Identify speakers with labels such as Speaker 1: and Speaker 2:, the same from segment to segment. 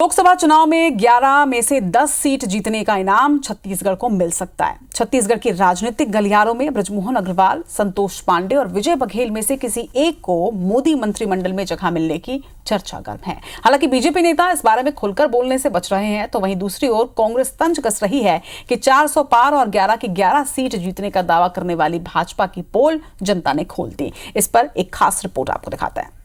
Speaker 1: लोकसभा चुनाव में 11 में से 10 सीट जीतने का इनाम छत्तीसगढ़ को मिल सकता है। छत्तीसगढ़ की राजनीतिक गलियारों में बृजमोहन अग्रवाल, संतोष पांडे और विजय बघेल में से किसी एक को मोदी मंत्रिमंडल में जगह मिलने की चर्चा गर्म है। हालांकि बीजेपी नेता इस बारे में खुलकर बोलने से बच रहे हैं, तो वहीं दूसरी ओर कांग्रेस तंज कस रही है कि 400 पार और 11 की 11 सीट जीतने का दावा करने वाली भाजपा की पोल जनता ने खोल दी। इस पर एक खास रिपोर्ट आपको दिखाता है।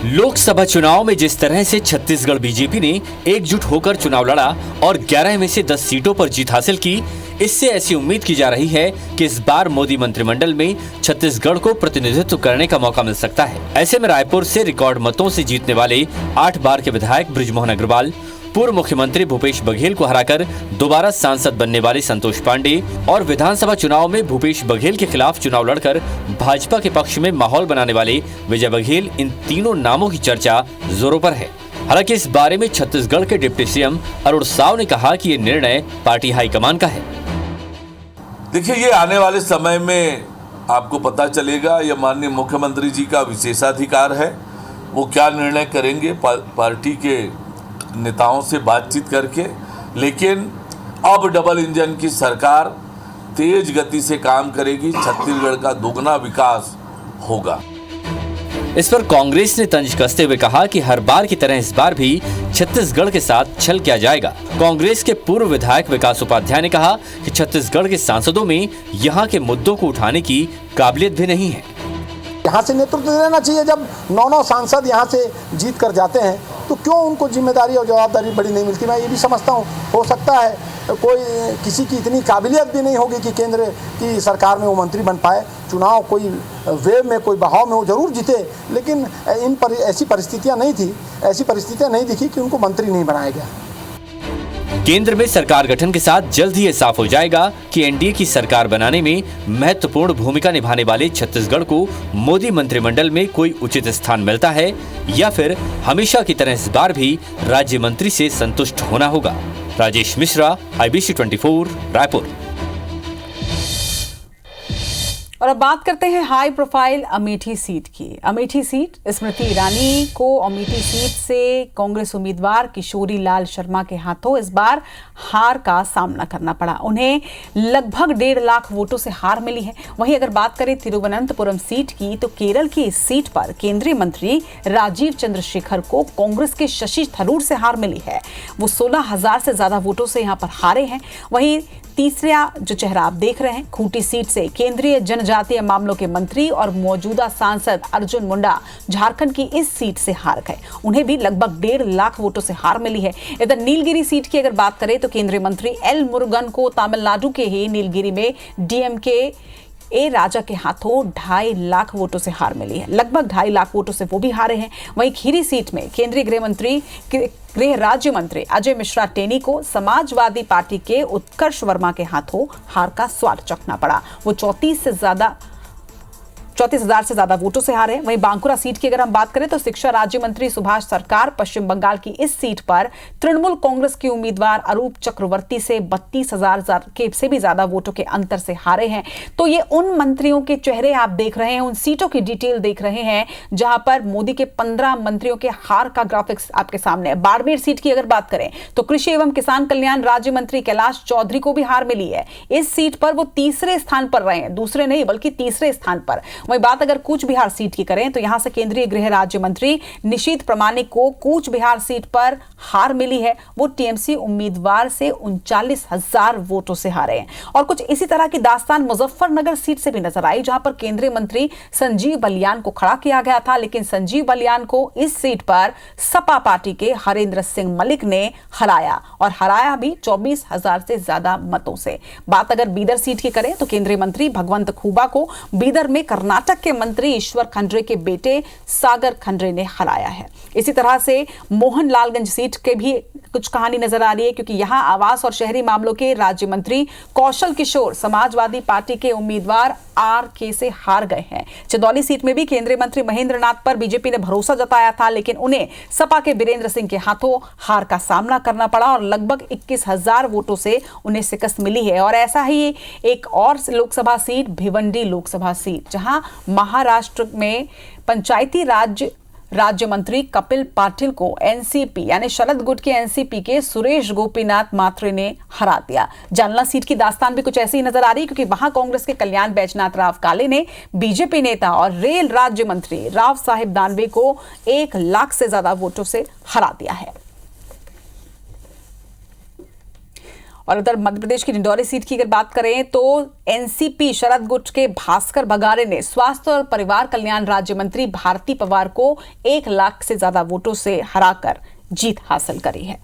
Speaker 2: लोकसभा चुनाव में जिस तरह से छत्तीसगढ़ बीजेपी ने एकजुट होकर चुनाव लड़ा और 11 में से 10 सीटों पर जीत हासिल की, इससे ऐसी उम्मीद की जा रही है कि इस बार मोदी मंत्रिमंडल में छत्तीसगढ़ को प्रतिनिधित्व करने का मौका मिल सकता है। ऐसे में रायपुर से रिकॉर्ड मतों से जीतने वाले 8 बार के विधायक बृजमोहन अग्रवाल, पूर्व मुख्यमंत्री भूपेश बघेल को हराकर दोबारा सांसद बनने वाले संतोष पांडे और विधानसभा चुनाव में भूपेश बघेल के खिलाफ चुनाव लड़कर भाजपा के पक्ष में माहौल बनाने वाले विजय बघेल, इन तीनों नामों की चर्चा जोरों पर है। हालांकि इस बारे में छत्तीसगढ़ के डिप्टी सीएम अरुण साव ने कहा कि ये निर्णय पार्टी हाईकमान का है।
Speaker 3: देखिए, ये आने वाले समय में आपको पता चलेगा। यह माननीय मुख्यमंत्री जी का विशेषाधिकार है, वो क्या निर्णय करेंगे पार्टी के नेताओं से बातचीत करके। लेकिन अब डबल इंजन की सरकार तेज गति से काम करेगी, छत्तीसगढ़ का दोगुना विकास होगा।
Speaker 2: इस पर कांग्रेस ने तंज कसते हुए कहा कि हर बार की तरह इस बार भी छत्तीसगढ़ के साथ छल किया जाएगा। कांग्रेस के पूर्व विधायक विकास उपाध्याय ने कहा कि छत्तीसगढ़ के सांसदों में यहाँ के मुद्दों को उठाने की काबिलियत भी नहीं है।
Speaker 4: यहाँ से नेतृत्व देना चाहिए। जब 9 सांसद यहाँ से जीत कर जाते हैं तो क्यों उनको जिम्मेदारी और जवाबदारी बड़ी नहीं मिलती। मैं ये भी समझता हूँ, हो सकता है कोई किसी की इतनी काबिलियत भी नहीं होगी कि केंद्र की सरकार में वो मंत्री बन पाए। चुनाव कोई वेव में, कोई बहाव में वो जरूर जीते, लेकिन ऐसी परिस्थितियाँ नहीं थी, ऐसी परिस्थितियाँ नहीं दिखी कि उनको मंत्री नहीं बनाया गया।
Speaker 2: केंद्र में सरकार गठन के साथ जल्द ही ये साफ हो जाएगा कि एनडीए की सरकार बनाने में महत्वपूर्ण भूमिका निभाने वाले छत्तीसगढ़ को मोदी मंत्रिमंडल में कोई उचित स्थान मिलता है या फिर हमेशा की तरह इस बार भी राज्य मंत्री से संतुष्ट होना होगा। राजेश मिश्रा, IBC 24, रायपुर।
Speaker 1: और अब बात करते हैं हाई प्रोफाइल अमेठी सीट की। अमेठी सीट, स्मृति ईरानी को अमेठी सीट से कांग्रेस उम्मीदवार किशोरी लाल शर्मा के हाथों इस बार हार का सामना करना पड़ा। उन्हें लगभग 1.5 लाख वोटों से हार मिली है। वहीं अगर बात करें तिरुवनंतपुरम सीट की, तो केरल की इस सीट पर केंद्रीय मंत्री राजीव चंद्रशेखर को कांग्रेस के शशि थरूर से हार मिली है। वो 16,000 से ज्यादा वोटों से यहां पर हारे हैं। वहीं तीसरा जो चेहरा आप देख रहे हैं, खूंटी सीट से केंद्रीय जनजातीय मामलों के मंत्री और मौजूदा सांसद अर्जुन मुंडा झारखंड की इस सीट से हार गए। उन्हें भी लगभग 1.5 लाख वोटों से हार मिली है। इधर नीलगिरी सीट की अगर बात करें तो केंद्रीय मंत्री एल मुरुगन को तमिलनाडु के ही नीलगिरी में डीएमके ए राजा के हाथों 2.5 लाख वोटों से हार मिली है। लगभग 2.5 लाख वोटों से वो भी हारे हैं। वहीं खीरी सीट में केंद्रीय गृह राज्य मंत्री अजय मिश्रा टेनी को समाजवादी पार्टी के उत्कर्ष वर्मा के हाथों हार का स्वाद चखना पड़ा। वो 34,000 से ज्यादा वोटों से हारे। वहीं बांकुरा सीट की अगर हम बात करें तो शिक्षा राज्य मंत्री सुभाष सरकार पश्चिम बंगाल की इस सीट पर तृणमूल कांग्रेस के उम्मीदवार अरूप चक्रवर्ती से 32,000 के से भी ज्यादा वोटों के अंतर से हारे हैं। तो ये उन मंत्रियों के चेहरे आप देख रहे हैं, उन सीटों की डिटेल देख रहे हैं जहां पर मोदी के 15 मंत्रियों के हार का ग्राफिक्स आपके सामने है। बाड़मेर सीट की अगर बात करें तो कृषि एवं किसान कल्याण राज्य मंत्री कैलाश चौधरी को भी हार मिली है। इस सीट पर वो तीसरे स्थान पर रहे हैं, दूसरे नहीं बल्कि तीसरे स्थान पर। वहीं बात अगर कूच बिहार सीट की करें तो यहां से केंद्रीय गृह राज्य मंत्री निशीथ प्रामाणिक को कूच बिहार सीट पर हार मिली है। वो टीएमसी उम्मीदवार से 39,000 वोटों से हारे हैं। और कुछ इसी तरह की दास्तान मुजफ्फरनगर सीट से भी नजर आई, जहां पर केंद्रीय मंत्री संजीव बलियान को खड़ा किया गया था, लेकिन संजीव बलियान को इस सीट पर सपा पार्टी के हरेंद्र सिंह मलिक ने हराया, और हराया भी 24,000 से ज्यादा मतों से। बात अगर बीदर सीट की करें तो केंद्रीय मंत्री भगवंत खूबा को बीदर में करना कर्नाटक के मंत्री ईश्वर खंड्रे के बेटे सागर खंड्रे ने हराया है। इसी तरह से मोहनलालगंज सीट के भी कुछ कहानी नजर आ रही है, क्योंकि यहां आवास और शहरी मामलों के राज्य मंत्री कौशल किशोर समाजवादी पार्टी के उम्मीदवार RK से हार गए हैं। चंदौली सीट में भी केंद्रीय मंत्री महेंद्र नाथ पर बीजेपी ने भरोसा जताया था, लेकिन उन्हें सपा के बीरेंद्र सिंह के हाथों हार का सामना करना पड़ा और लगभग 21,000 वोटों से उन्हें शिकस्त मिली है। और ऐसा ही एक और लोकसभा सीट भिवंडी लोकसभा सीट, जहां महाराष्ट्र में पंचायती राज राज्य मंत्री कपिल पाटिल को एनसीपी यानी शरद गुट के एनसीपी के सुरेश गोपीनाथ मात्रे ने हरा दिया। जालना सीट की दास्तान भी कुछ ऐसी ही नजर आ रही है, क्योंकि वहां कांग्रेस के कल्याण बैजनाथ राव काले ने बीजेपी नेता और रेल राज्य मंत्री राव साहेब दानवे को 1 लाख से ज्यादा वोटों से हरा दिया है। और उधर मध्य प्रदेश की डिंडौरी सीट की अगर बात करें तो एनसीपी शरद गुट के भास्कर बगारे ने स्वास्थ्य और परिवार कल्याण राज्य मंत्री भारती पवार को 1 लाख से ज्यादा वोटों से हराकर जीत हासिल करी है।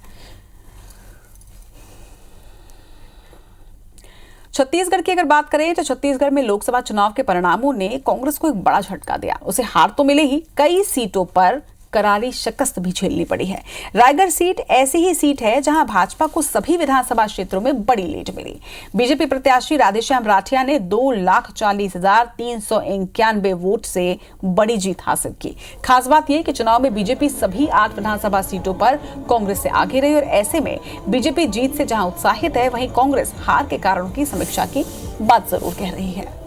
Speaker 1: छत्तीसगढ़ की अगर बात करें तो छत्तीसगढ़ में लोकसभा चुनाव के परिणामों ने कांग्रेस को एक बड़ा झटका दिया। उसे हार तो मिले ही, कई सीटों पर करारी शिकस्त भी झेलनी पड़ी है। रायगढ़ सीट ऐसी ही सीट है जहां भाजपा को सभी विधानसभा क्षेत्रों में बड़ी लीड मिली। बीजेपी प्रत्याशी राधेश्याम राठिया ने 2,40,391 वोट से बड़ी जीत हासिल की। खास बात यह कि चुनाव में बीजेपी सभी 8 विधानसभा सीटों पर कांग्रेस से आगे रही और ऐसे में बीजेपी जीत से जहां उत्साहित है, वहीं कांग्रेस हार के कारणों की समीक्षा की बात जरूर कह रही है।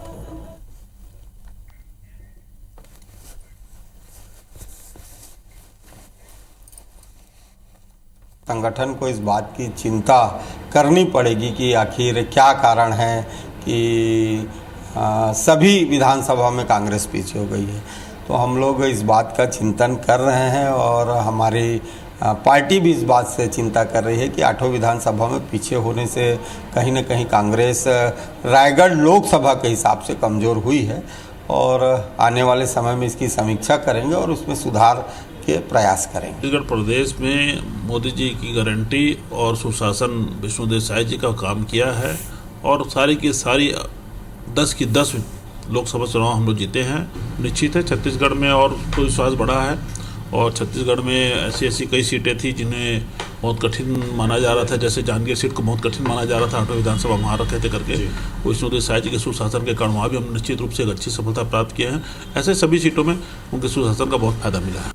Speaker 5: संगठन को इस बात की चिंता करनी पड़ेगी कि आखिर क्या कारण है कि सभी विधानसभा में कांग्रेस पीछे हो गई है। तो हम लोग इस बात का चिंतन कर रहे हैं और हमारी पार्टी भी इस बात से चिंता कर रही है कि 8 विधानसभा में पीछे होने से कहीं न कहीं कांग्रेस रायगढ़ लोकसभा के हिसाब से कमज़ोर हुई है और आने वाले समय में इसकी समीक्षा करेंगे और उसमें सुधार के प्रयास करेंगे।
Speaker 6: छत्तीसगढ़ प्रदेश में मोदी जी की गारंटी और सुशासन विष्णुदेव साय जी का काम किया है और सारी की सारी 10 की 10 लोकसभा चुनाव हम लोग जीते हैं। निश्चित है छत्तीसगढ़ में और तो विश्वास बढ़ा है और छत्तीसगढ़ में ऐसी कई सीटें थी जिन्हें बहुत कठिन माना जा रहा था, जैसे जांजगीर सीट को बहुत कठिन माना जा रहा था, 8 विधानसभा वहाँ रखे थे करके। विष्णुदेव साय जी के सुशासन के कारण वहाँ भी हम निश्चित रूप से एक अच्छी सफलता प्राप्त किए हैं। ऐसे सभी सीटों में उनके सुशासन का बहुत फायदा मिला है।